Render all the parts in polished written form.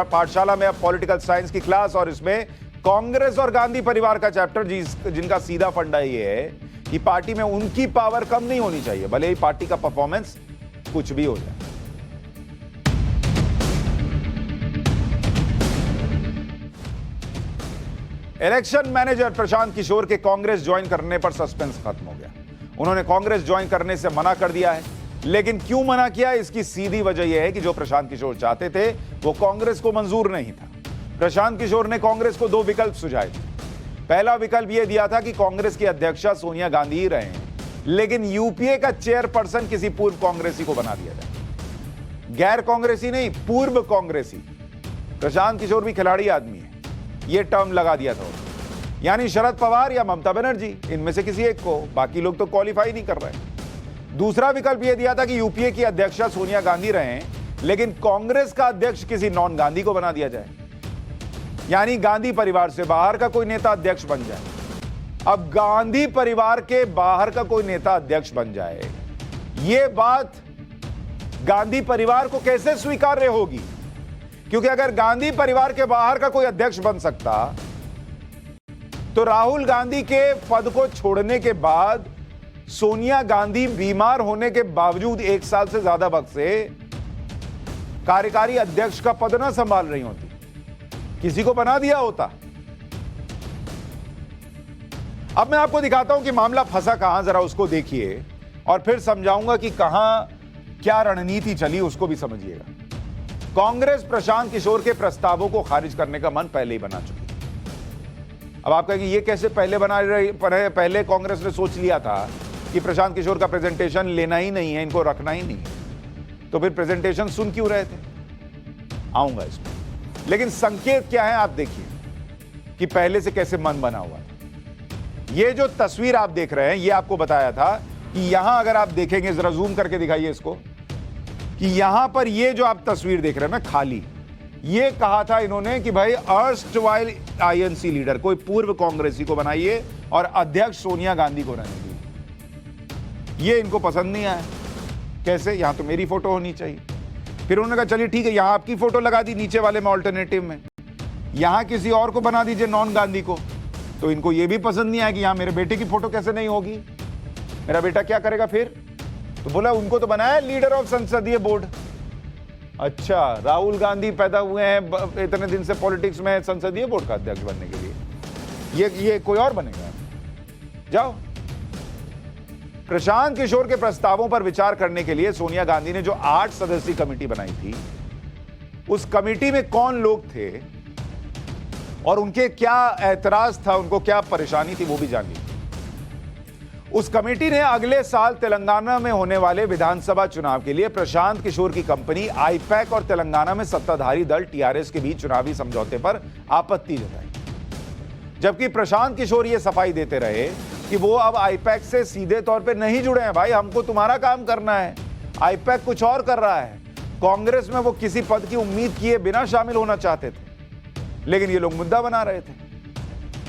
पाठशाला में अब पॉलिटिकल साइंस की क्लास और इसमें कांग्रेस और गांधी परिवार का चैप्टर जिनका सीधा फंडा ये है कि पार्टी में उनकी पावर कम नहीं होनी चाहिए, भले ही पार्टी का परफॉर्मेंस कुछ भी हो जाए। इलेक्शन मैनेजर प्रशांत किशोर के कांग्रेस ज्वाइन करने पर सस्पेंस खत्म हो गया। उन्होंने कांग्रेस ज्वाइन करने से मना कर दिया है, लेकिन क्यों मना किया, इसकी सीधी वजह यह है कि जो प्रशांत किशोर चाहते थे वो कांग्रेस को मंजूर नहीं था। प्रशांत किशोर ने कांग्रेस को दो विकल्प सुझाए थे। पहला विकल्प यह दिया था कि कांग्रेस की अध्यक्षा सोनिया गांधी ही रहे, लेकिन यूपीए का चेयरपर्सन किसी पूर्व कांग्रेसी को बना दिया जाए। गैर कांग्रेसी नहीं, पूर्व कांग्रेसी। प्रशांत किशोर भी खिलाड़ी आदमी है, यह टर्म लगा दिया था, यानी शरद पवार या ममता बनर्जी, इनमें से किसी एक को। बाकी लोग तो क्वालिफाई नहीं कर रहे। दूसरा विकल्प यह दिया था कि यूपीए की अध्यक्षा सोनिया गांधी रहें, लेकिन कांग्रेस का अध्यक्ष किसी नॉन गांधी को बना दिया जाए, यानी गांधी परिवार से बाहर का कोई नेता अध्यक्ष बन जाए। अब गांधी परिवार के बाहर का कोई नेता अध्यक्ष बन जाए, यह बात गांधी परिवार को कैसे स्वीकार्य होगी? क्योंकि अगर गांधी परिवार के बाहर का कोई अध्यक्ष बन सकता तो राहुल गांधी के पद को छोड़ने के बाद सोनिया गांधी बीमार होने के बावजूद 1 साल से ज्यादा वक्त से कार्यकारी अध्यक्ष का पद ना संभाल रही होती, किसी को बना दिया होता। अब मैं आपको दिखाता हूं कि मामला फंसा कहां, जरा उसको देखिए और फिर समझाऊंगा कि कहां क्या रणनीति चली, उसको भी समझिएगा। कांग्रेस प्रशांत किशोर के प्रस्तावों को खारिज करने का मन पहले ही बना चुकी है। अब आप कहेंगे ये कैसे पहले बना रही, पहले कांग्रेस ने सोच लिया था कि प्रशांत किशोर का प्रेजेंटेशन लेना ही नहीं है, इनको रखना ही नहीं, तो फिर प्रेजेंटेशन सुन क्यों रहे थे? आऊंगा इसमें, लेकिन संकेत क्या है आप देखिए कि पहले से कैसे मन बना हुआ था। ये जो तस्वीर आप देख रहे हैं, ये आपको बताया था कि यहां अगर आप देखेंगे, जरा जूम करके दिखाइए इसको, कि यहां पर ये जो आप तस्वीर देख रहे हैं ना खाली, ये कहा था इन्होंने कि भाई अर्स्टवाइल आईएनसी लीडर कोई पूर्व कांग्रेसी को बनाइए और अध्यक्ष सोनिया गांधी को रहने दीजिए। ये इनको पसंद नहीं आया। कैसे? यहां तो मेरी फोटो होनी चाहिए। फिर उन्होंने कहा चलिए ठीक है, यहां आपकी फोटो लगा दी नीचे वाले में ऑल्टरनेटिव में, यहां किसी और को बना दीजिए नॉन गांधी को। तो इनको यह भी पसंद नहीं आया कि यहां मेरे बेटे की फोटो कैसे नहीं होगी, मेरा बेटा क्या करेगा फिर? तो बोला उनको तो बनाया लीडर ऑफ संसदीय बोर्ड। अच्छा, राहुल गांधी पैदा हुए हैं इतने दिन से पॉलिटिक्स में संसदीय बोर्ड का अध्यक्ष बनने के लिए, ये कोई और बनेगा? जाओ। प्रशांत किशोर के प्रस्तावों पर विचार करने के लिए सोनिया गांधी ने जो 8 सदस्यीय कमेटी बनाई थी, उस कमेटी में कौन लोग थे और उनके क्या ऐतराज था, उनको क्या परेशानी थी, वो भी जानिए। उस कमेटी ने अगले साल तेलंगाना में होने वाले विधानसभा चुनाव के लिए प्रशांत किशोर की कंपनी आईपैक और तेलंगाना में सत्ताधारी दल टीआरएस के बीच चुनावी समझौते पर आपत्ति जताई, जबकि प्रशांत किशोर ये सफाई देते रहे कि वो अब आईपैक से सीधे तौर पे नहीं जुड़े हैं। भाई, हमको तुम्हारा काम करना है, आईपैक कुछ और कर रहा है। कांग्रेस में वो किसी पद की उम्मीद किए बिना शामिल होना चाहते थे, लेकिन ये लोग मुद्दा बना रहे थे।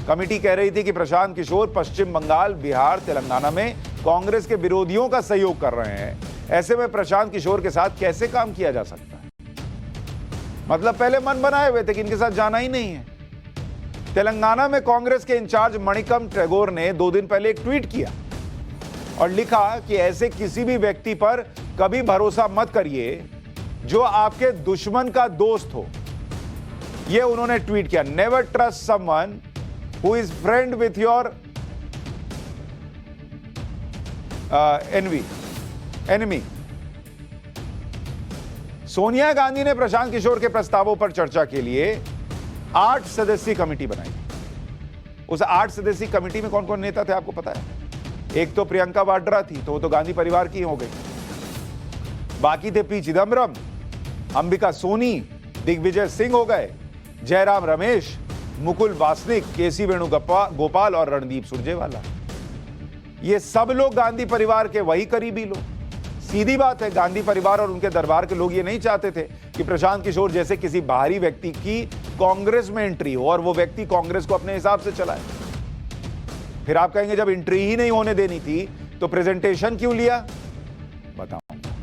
कमेटी कह रही थी कि प्रशांत किशोर पश्चिम बंगाल, बिहार, तेलंगाना में कांग्रेस के विरोधियों का सहयोग कर रहे हैं। ऐसे में प्रशांत किशोर के साथ कैसे काम किया जा सकता है? मतलब पहले मन बनाए हुए थे कि इनके साथ जाना ही नहीं है। तेलंगाना में कांग्रेस के इंचार्ज मणिकम टैगोर ने 2 दिन पहले एक ट्वीट किया और लिखा कि ऐसे किसी भी व्यक्ति पर कभी भरोसा मत करिए जो आपके दुश्मन का दोस्त हो। यह उन्होंने ट्वीट किया, never trust someone who is friend with your enemy। Sonia Gandhi ने प्रशांत किशोर के प्रस्तावों पर चर्चा के लिए 8 सदस्यीय कमेटी बनाई। उस 8 सदस्यीय कमेटी में कौन कौन नेता थे आपको पता है? एक तो प्रियंका वाड्रा थी, तो वो तो गांधी परिवार की हो गई। बाकी थे पी चिदम्बरम, अंबिका सोनी, दिग्विजय सिंह हो गए, जयराम रमेश, मुकुल वासनिक, केसी वेणुगोपाल और रणदीप सुरजेवाला। ये सब लोग गांधी परिवार के वही करीबी लोग। सीधी बात है, गांधी परिवार और उनके दरबार के लोग ये नहीं चाहते थे कि प्रशांत किशोर जैसे किसी बाहरी व्यक्ति की कांग्रेस में एंट्री हो और वो व्यक्ति कांग्रेस को अपने हिसाब से चलाए। फिर आप कहेंगे जब एंट्री ही नहीं होने देनी थी तो प्रेजेंटेशन क्यों लिया? बताऊंगा।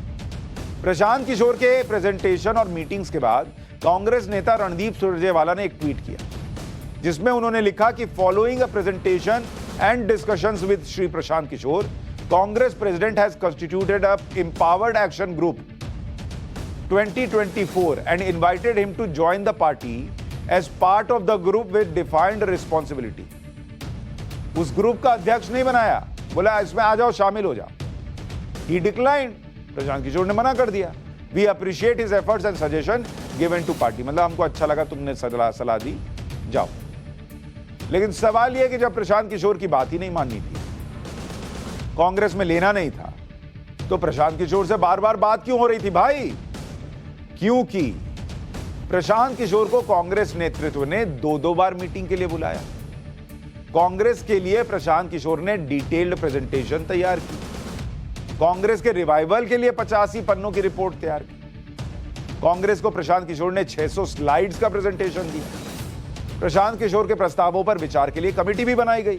प्रशांत किशोर के प्रेजेंटेशन और मीटिंग्स के बाद कांग्रेस नेता रणदीप सुरजेवाला ने एक ट्वीट किया जिसमें उन्होंने लिखा कि following a presentation and discussions with Shri Prashant Kishor, Congress president has constituted a empowered action group 2024 and invited him to join the party as part of the group with defined responsibility. उस ग्रुप का अध्यक्ष नहीं बनाया, बोला इसमें आ जाओ, शामिल हो जाओ. He declined. प्रशांत किशोर ने मना कर दिया. We appreciate his efforts and suggestion given to party. मतलब हमको अच्छा लगा तुमने सलाह दी, जाओ. लेकिन सवाल यह कि जब प्रशांत किशोर की बात ही नहीं माननी थी, कांग्रेस में लेना नहीं था, तो प्रशांत किशोर से बार बार बात क्यों हो रही थी भाई? क्योंकि प्रशांत किशोर को कांग्रेस नेतृत्व ने दो बार मीटिंग के लिए बुलाया. कांग्रेस के लिए प्रशांत किशोर ने डिटेल्ड प्रेजेंटेशन तैयार की. कांग्रेस के रिवाइवल के लिए 85 पन्नों की रिपोर्ट तैयार की. कांग्रेस को प्रशांत किशोर ने 600 स्लाइड्स का प्रेजेंटेशन दिया. प्रशांत किशोर के प्रस्तावों पर विचार के लिए कमेटी भी बनाई गई.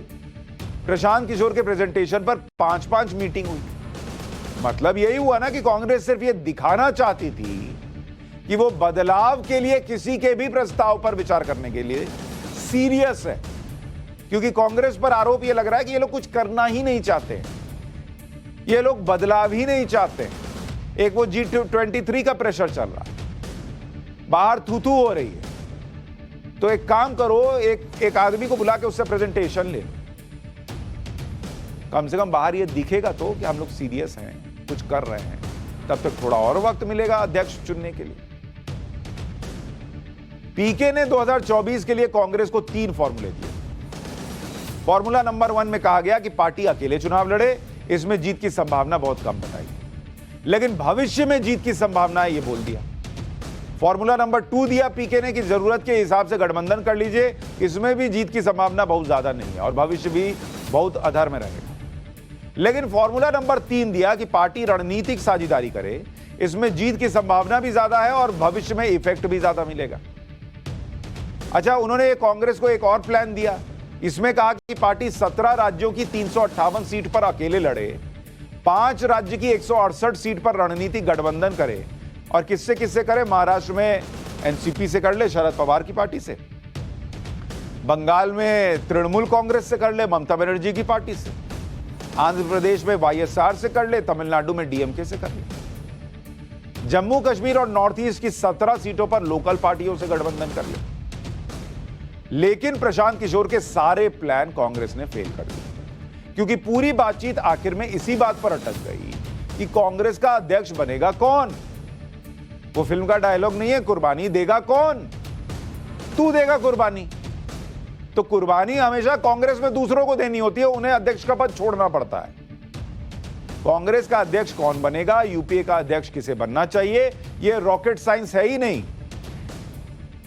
प्रशांत किशोर के प्रेजेंटेशन पर 5-5 मीटिंग हुई. मतलब यही हुआ ना कि कांग्रेस सिर्फ यह दिखाना चाहती थी कि वो बदलाव के लिए किसी के भी प्रस्ताव पर विचार करने के लिए सीरियस है. क्योंकि कांग्रेस पर आरोप यह लग रहा है कि ये लोग कुछ करना ही नहीं चाहते, ये लोग बदलाव ही नहीं चाहते. एक वो G23 का प्रेशर चल रहा है, बाहर थू-थू हो रही है. तो एक काम करो, एक आदमी को बुला के उससे प्रेजेंटेशन ले लो. कम से कम बाहर ये दिखेगा तो कि हम लोग सीरियस हैं, कुछ कर रहे हैं. तब तक थोड़ा और वक्त मिलेगा अध्यक्ष चुनने के लिए. पीके ने 2024 के लिए कांग्रेस को 3 फॉर्मूले दिए. फॉर्मूला नंबर 1 में कहा गया कि पार्टी अकेले चुनाव लड़े, इसमें जीत की संभावना बहुत कम बताई, लेकिन भविष्य में जीत की संभावना है, यह बोल दिया. फॉर्मूला नंबर 2 दिया पीके ने कि जरूरत के हिसाब से गठबंधन कर लीजिए, इसमें भी जीत की संभावना बहुत ज्यादा नहीं है और भविष्य भी बहुत अधर में रहेगा. लेकिन फॉर्मूला नंबर 3 दिया कि पार्टी रणनीतिक साझेदारी करे, इसमें जीत की संभावना भी ज्यादा है और भविष्य में इफेक्ट भी ज्यादा मिलेगा. अच्छा, उन्होंने कांग्रेस को एक और प्लान दिया. इसमें कहा कि पार्टी 17 राज्यों की 358 सीट पर अकेले लड़े, 5 राज्य की 168 सीट पर रणनीतिक गठबंधन करे. और किससे किससे करे? महाराष्ट्र में एनसीपी से कर ले, शरद पवार की पार्टी से. बंगाल में तृणमूल कांग्रेस से कर ले, ममता बनर्जी की पार्टी से. आंध्र प्रदेश में वाईएसआर से कर ले, तमिलनाडु में डीएमके से कर ले. जम्मू कश्मीर और नॉर्थ ईस्ट की 17 सीटों पर लोकल पार्टियों से गठबंधन कर ले. लेकिन प्रशांत किशोर के सारे प्लान कांग्रेस ने फेल कर दिए, क्योंकि पूरी बातचीत आखिर में इसी बात पर अटक गई कि कांग्रेस का अध्यक्ष बनेगा कौन. वो फिल्म का डायलॉग नहीं है, कुर्बानी देगा कौन? तू देगा कुर्बानी. तो कुर्बानी हमेशा कांग्रेस में दूसरों को देनी होती है, उन्हें अध्यक्ष का पद छोड़ना पड़ता है. कांग्रेस का अध्यक्ष कौन बनेगा, यूपीए का अध्यक्ष किसे बनना चाहिए, यह रॉकेट साइंस है ही नहीं.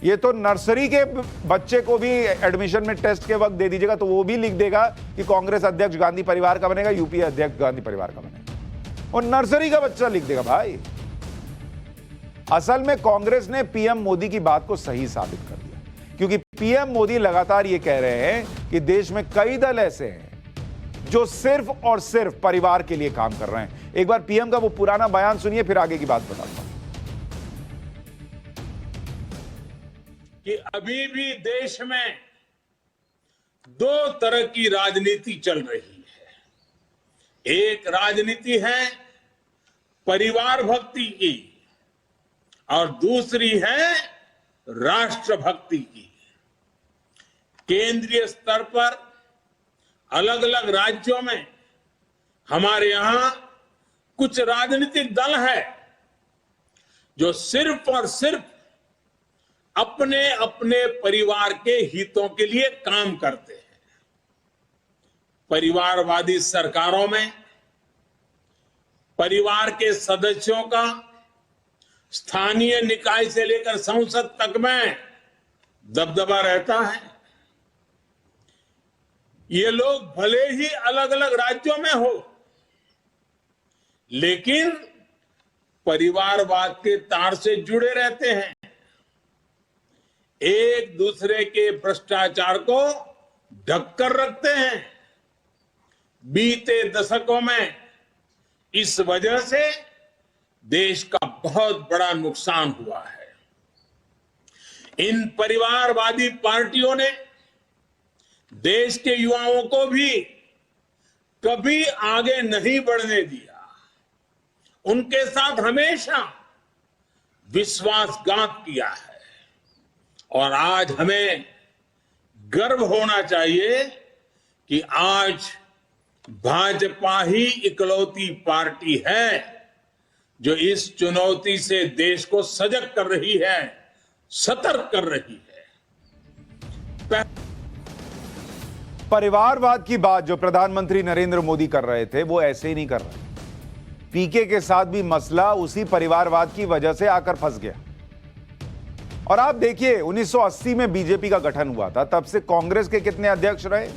ये तो नर्सरी के बच्चे को भी एडमिशन में टेस्ट के वक्त दे दीजिएगा तो वो भी लिख देगा कि कांग्रेस अध्यक्ष गांधी परिवार का बनेगा, यूपीए अध्यक्ष गांधी परिवार का बनेगा. और नर्सरी का बच्चा लिख देगा भाई. असल में कांग्रेस ने पीएम मोदी की बात को सही साबित कर दिया, क्योंकि पीएम मोदी लगातार ये कह रहे हैं कि देश में कई दल ऐसे हैं जो सिर्फ और सिर्फ परिवार के लिए काम कर रहे हैं. एक बार पीएम का वो पुराना बयान सुनिए, फिर आगे की बात बताता हूं. कि अभी भी देश में 2 तरह की राजनीति चल रही है. एक राजनीति है परिवार भक्ति की और दूसरी है राष्ट्र भक्ति की. केंद्रीय स्तर पर अलग अलग राज्यों में हमारे यहां कुछ राजनीतिक दल है जो सिर्फ और सिर्फ अपने अपने परिवार के हितों के लिए काम करते हैं. परिवारवादी सरकारों में परिवार के सदस्यों का स्थानीय निकाय से लेकर संसद तक में दबदबा रहता है. ये लोग भले ही अलग अलग राज्यों में हो, लेकिन परिवारवाद के तार से जुड़े रहते हैं. एक दूसरे के भ्रष्टाचार को ढककर रखते हैं. बीते दशकों में इस वजह से देश का बहुत बड़ा नुकसान हुआ है. इन परिवारवादी पार्टियों ने देश के युवाओं को भी कभी आगे नहीं बढ़ने दिया। उनके साथ हमेशा विश्वासघात किया है और आज हमें गर्व होना चाहिए कि आज भाजपा ही इकलौती पार्टी है जो इस चुनौती से देश को सजग कर रही है, सतर्क कर रही है। परिवारवाद की बात जो प्रधानमंत्री नरेंद्र मोदी कर रहे थे वो ऐसे ही नहीं कर रहे। पीके के साथ भी मसला उसी परिवारवाद की वजह से आकर फंस गया। और आप देखिए 1980 में बीजेपी का गठन हुआ था, तब से कांग्रेस के कितने अध्यक्ष रहे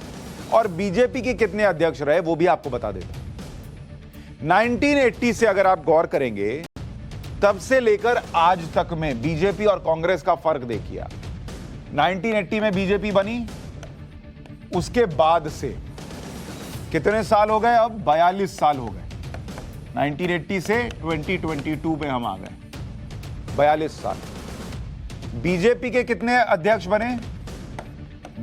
और बीजेपी के कितने अध्यक्ष रहे वो भी आपको बता देता। 1980 से अगर आप गौर करेंगे तब से लेकर आज तक में बीजेपी और कांग्रेस का फर्क देखिए। 1980 में बीजेपी बनी, उसके बाद से कितने साल हो गए? अब 42 साल हो गए। 1980 से 2022 में हम आ गए, 42 साल। बीजेपी के कितने अध्यक्ष बने?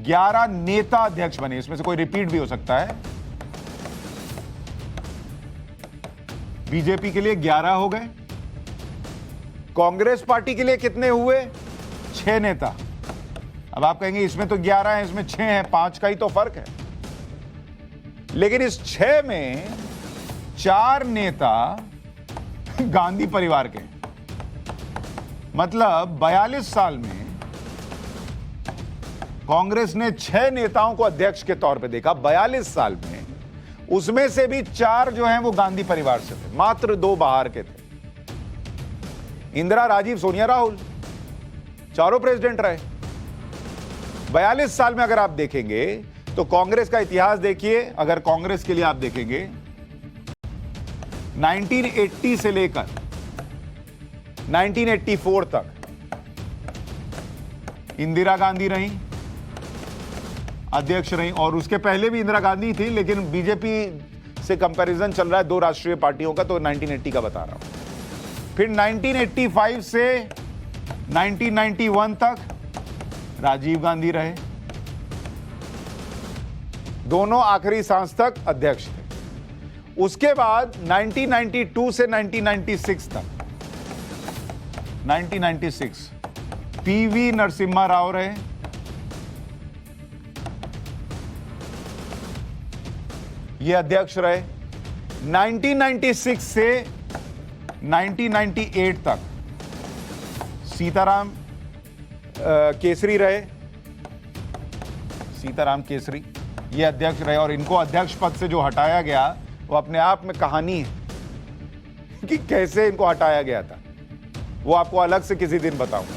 11 नेता अध्यक्ष बने, इसमें से कोई रिपीट भी हो सकता है। बीजेपी के लिए 11 हो गए। कांग्रेस पार्टी के लिए कितने हुए? 6 नेता। अब आप कहेंगे इसमें तो 11 है, इसमें 6 है, 5 का ही तो फर्क है। लेकिन इस 6 में 4 नेता गांधी परिवार के, मतलब 42 साल में कांग्रेस ने 6 नेताओं को अध्यक्ष के तौर पे देखा 42 साल में। उसमें से भी 4 जो हैं वो गांधी परिवार से थे, मात्र 2 बाहर के थे। इंदिरा, राजीव, सोनिया, राहुल, चारों प्रेसिडेंट रहे। 42 साल में अगर आप देखेंगे तो कांग्रेस का इतिहास देखिए। अगर कांग्रेस के लिए आप देखेंगे 1980 से लेकर 1984 तक इंदिरा गांधी रही, अध्यक्ष रही, और उसके पहले भी इंदिरा गांधी थी, लेकिन बीजेपी से कंपैरिजन चल रहा है 2 राष्ट्रीय पार्टियों का, तो 1980 का बता रहा हूं। फिर 1985 से 1991 तक राजीव गांधी रहे, दोनों आखिरी सांस तक अध्यक्ष थे। उसके बाद 1992 से 1996 तक, 1996 पीवी नरसिम्हा राव रहे, ये अध्यक्ष रहे। 1996 से 1998 तक सीताराम केसरी रहे, सीताराम केसरी ये अध्यक्ष रहे। और इनको अध्यक्ष पद से जो हटाया गया वो अपने आप में कहानी है कि कैसे इनको हटाया गया था, वो आपको अलग से किसी दिन बताऊंगा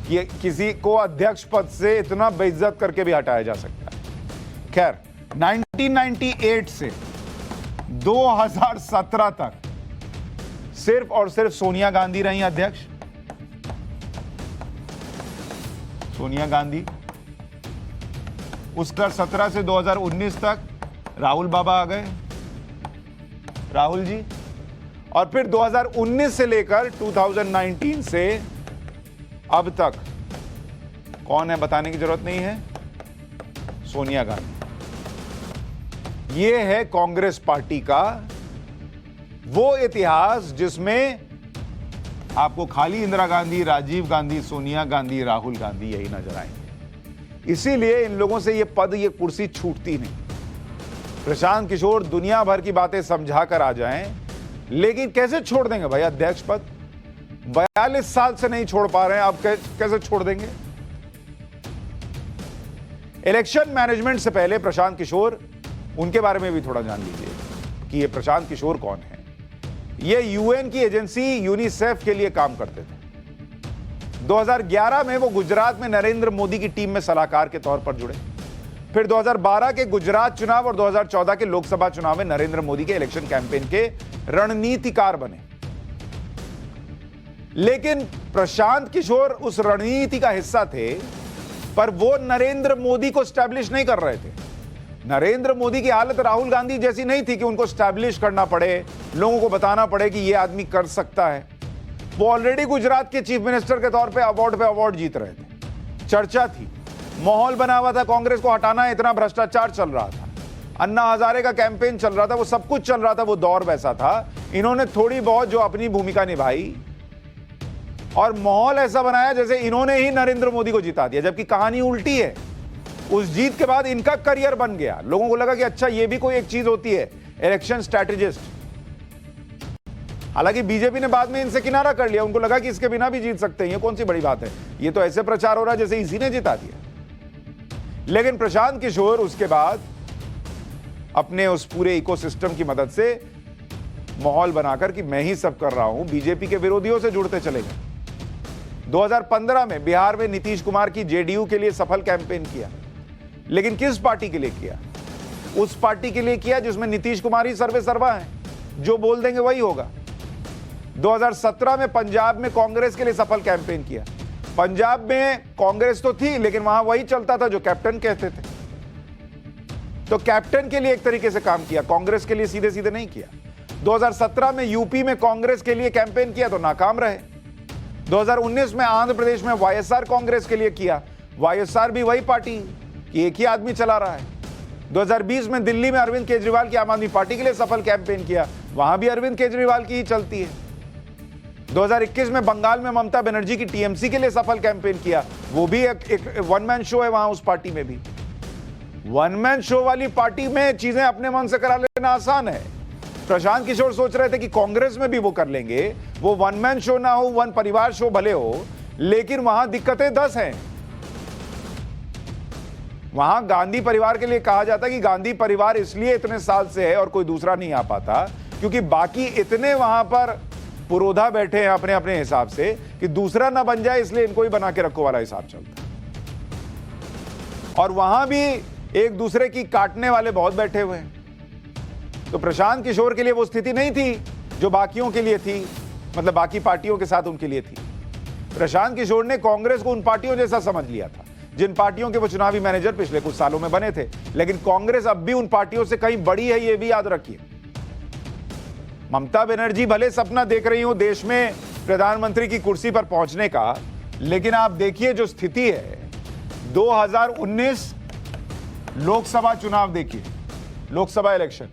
कि किसी को अध्यक्ष पद से इतना बेइज्जत करके भी हटाया जा सकता है। खैर 1998 से 2017 तक सिर्फ और सिर्फ सोनिया गांधी रही अध्यक्ष, सोनिया गांधी। उसका 17 से 2019 तक राहुल बाबा आ गए, राहुल जी। और फिर 2019 से लेकर 2019 से अब तक कौन है बताने की जरूरत नहीं है, सोनिया गांधी। यह है कांग्रेस पार्टी का वो इतिहास जिसमें आपको खाली इंदिरा गांधी, राजीव गांधी, सोनिया गांधी, राहुल गांधी यही नजर आएंगे। इसीलिए इन लोगों से ये पद, ये कुर्सी छूटती नहीं। प्रशांत किशोर दुनिया भर की बातें समझा कर आ जाएं, लेकिन कैसे छोड़ देंगे भाई अध्यक्ष पद? 42 साल से नहीं छोड़ पा रहे हैं, अब कैसे छोड़ देंगे? इलेक्शन मैनेजमेंट से पहले प्रशांत किशोर, उनके बारे में भी थोड़ा जान लीजिए कि ये प्रशांत किशोर कौन है। ये यूएन की एजेंसी यूनिसेफ के लिए काम करते थे। 2011 में वो गुजरात में नरेंद्र मोदी की टीम में सलाहकार के तौर पर जुड़े। फिर 2012 के गुजरात चुनाव और 2014 के लोकसभा चुनाव में नरेंद्र मोदी के इलेक्शन कैंपेन के रणनीतिकार बने। लेकिन प्रशांत किशोर उस रणनीति का हिस्सा थे, पर वो नरेंद्र मोदी को स्टैब्लिश नहीं कर रहे थे। नरेंद्र मोदी की हालत राहुल गांधी जैसी नहीं थी कि उनको स्टैब्लिश करना पड़े, लोगों को बताना पड़े कि ये आदमी कर सकता है। वो ऑलरेडी गुजरात के चीफ मिनिस्टर के तौर पे अवार्ड जीत रहे थे। चर्चा थी, माहौल बना हुआ था, कांग्रेस को हटाना है, इतना भ्रष्टाचार चल रहा था, अन्ना हजारे का कैंपेन चल रहा था, वो सब कुछ चल रहा था, वो दौर वैसा था। इन्होंने थोड़ी बहुत जो अपनी भूमिका निभाई और माहौल ऐसा बनाया जैसे इन्होंने ही नरेंद्र मोदी को जिता दिया, जबकि कहानी उल्टी है। उस जीत के बाद इनका करियर बन गया, लोगों को लगा कि अच्छा ये भी कोई एक चीज होती है, इलेक्शन स्ट्रैटेजिस्ट। हालांकि बीजेपी ने बाद में इनसे किनारा कर लिया, उनको लगा कि इसके बिना भी जीत सकते हैं, ये कौन सी बड़ी बात है, ये तो ऐसे प्रचार हो रहा है जैसे इसी ने जिता दिया। लेकिन प्रशांत किशोर उसके बाद अपने उस पूरे इकोसिस्टम की मदद से माहौल बनाकर कि मैं ही सब कर रहा हूं, बीजेपी के विरोधियों से जुड़ते चले गए। 2015 में बिहार में नीतीश कुमार की जेडीयू के लिए सफल कैंपेन किया, लेकिन किस पार्टी के लिए किया? उस पार्टी के लिए किया जिसमें नीतीश कुमार ही सर्वे सर्वा है, जो बोल देंगे वही होगा। 2017 में पंजाब में कांग्रेस के लिए सफल कैंपेन किया। पंजाब में कांग्रेस तो थी, लेकिन वहां वही चलता था जो कैप्टन कहते थे, तो कैप्टन के लिए एक तरीके से काम किया, कांग्रेस के लिए सीधे सीधे नहीं किया। 2017 में यूपी में कांग्रेस के लिए कैंपेन किया तो नाकाम रहे। 2019 में आंध्र प्रदेश में वाईएसआर कांग्रेस के लिए किया, वाईएसआर भी वही पार्टी कि एक ही आदमी चला रहा है। 2020 में दिल्ली में अरविंद केजरीवाल की आम आदमी पार्टी के लिए सफल कैंपेन किया, वहां भी अरविंद केजरीवाल की ही चलती है। 2021 में बंगाल में ममता बनर्जी की टीएमसी के लिए सफल कैंपेन किया, वो भी एक वन मैन शो है वहां, उस पार्टी में भी। वन मैन शो वाली पार्टी में चीजें अपने मन से करा लेना आसान है। प्रशांत किशोर सोच रहे थे कि कांग्रेस में भी वो कर लेंगे, वो वन मैन शो ना हो, वन परिवार शो भले हो, लेकिन वहां दिक्कतें 10 हैं। वहां गांधी परिवार के लिए कहा जाता है कि गांधी परिवार इसलिए इतने साल से है और कोई दूसरा नहीं आ पाता, क्योंकि बाकी इतने वहां पर पुरोधा बैठे हैं अपने अपने हिसाब से कि दूसरा ना बन जाए, इसलिए इनको ही बना के रखो वाला हिसाब चलता है। और वहां भी एक दूसरे की काटने वाले बहुत बैठे हुए हैं। तो प्रशांत किशोर के लिए वो स्थिति नहीं थी जो बाकियों के लिए थी, मतलब बाकी पार्टियों के साथ उनके लिए थी। प्रशांत किशोर ने कांग्रेस को उन पार्टियों जैसा समझ लिया था जिन पार्टियों के वो चुनावी मैनेजर पिछले कुछ सालों में बने थे, लेकिन कांग्रेस अब भी उन पार्टियों से कहीं बड़ी है, ये भी याद रखिए। ममता बनर्जी भले सपना देख रही हो देश में प्रधानमंत्री की कुर्सी पर पहुंचने का, लेकिन आप देखिए जो स्थिति है, 2019 लोकसभा चुनाव देखिए, लोकसभा इलेक्शन,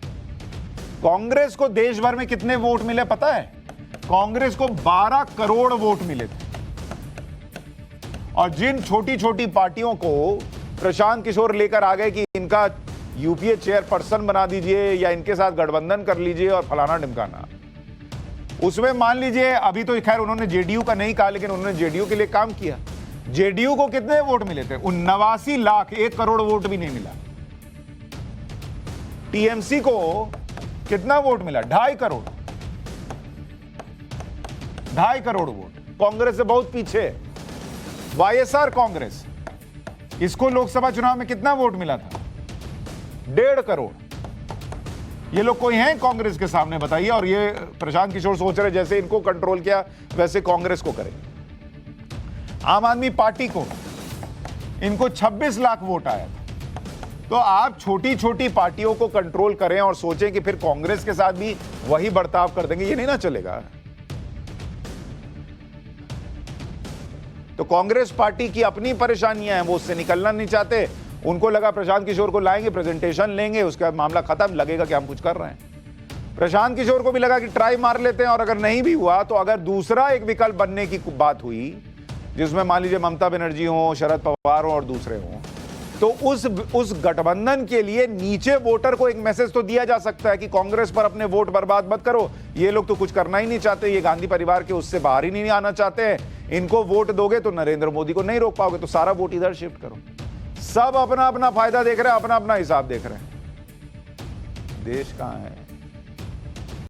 कांग्रेस को देश भर में कितने वोट मिले पता है? कांग्रेस को 12 करोड़ वोट मिले थे। और जिन छोटी छोटी पार्टियों को प्रशांत किशोर लेकर आ गए कि इनका यूपीए चेयरपर्सन बना दीजिए या इनके साथ गठबंधन कर लीजिए और फलाना ढिमकाना, उसमें मान लीजिए, अभी तो खैर उन्होंने जेडीयू का नहीं कहा, लेकिन उन्होंने जेडीयू के लिए काम किया। जेडीयू को कितने वोट मिले थे? 89 लाख, 1 करोड़ वोट भी नहीं मिला। टीएमसी को कितना वोट मिला? 2.5 करोड़, 2.5 करोड़ वोट, कांग्रेस से बहुत पीछे। वाईएसआर कांग्रेस, इसको लोकसभा चुनाव में कितना वोट मिला था? 1.5 करोड़। ये लोग कोई हैं कांग्रेस के सामने बताइए? और ये प्रशांत किशोर सोच रहे जैसे इनको कंट्रोल किया वैसे कांग्रेस को करें। आम आदमी पार्टी को इनको 26 लाख वोट आया था। तो आप छोटी छोटी पार्टियों को कंट्रोल करें और सोचें कि फिर कांग्रेस के साथ भी वही बर्ताव कर देंगे, ये नहीं ना चलेगा। तो कांग्रेस पार्टी की अपनी परेशानियां हैं, वो उससे निकलना नहीं चाहते। उनको लगा प्रशांत किशोर को लाएंगे, प्रेजेंटेशन लेंगे, उसके बाद मामला खत्म, लगेगा कि हम कुछ कर रहे हैं। प्रशांत किशोर को भी लगा कि ट्राई मार लेते हैं, और अगर नहीं भी हुआ तो अगर दूसरा एक विकल्प बनने की बात हुई, जिसमें मान लीजिए ममता बनर्जी हो, शरद पवार हो और दूसरे हो, तो उस गठबंधन के लिए नीचे वोटर को एक मैसेज तो दिया जा सकता है कि कांग्रेस पर अपने वोट बर्बाद मत करो, ये लोग तो कुछ करना ही नहीं चाहते, ये गांधी परिवार के उससे बाहर ही नहीं आना चाहते हैं, इनको वोट दोगे तो नरेंद्र मोदी को नहीं रोक पाओगे, तो सारा वोट इधर शिफ्ट करो। सब अपना अपना फायदा देख रहे हैं, अपना अपना हिसाब देख रहे हैं। देश कहां है?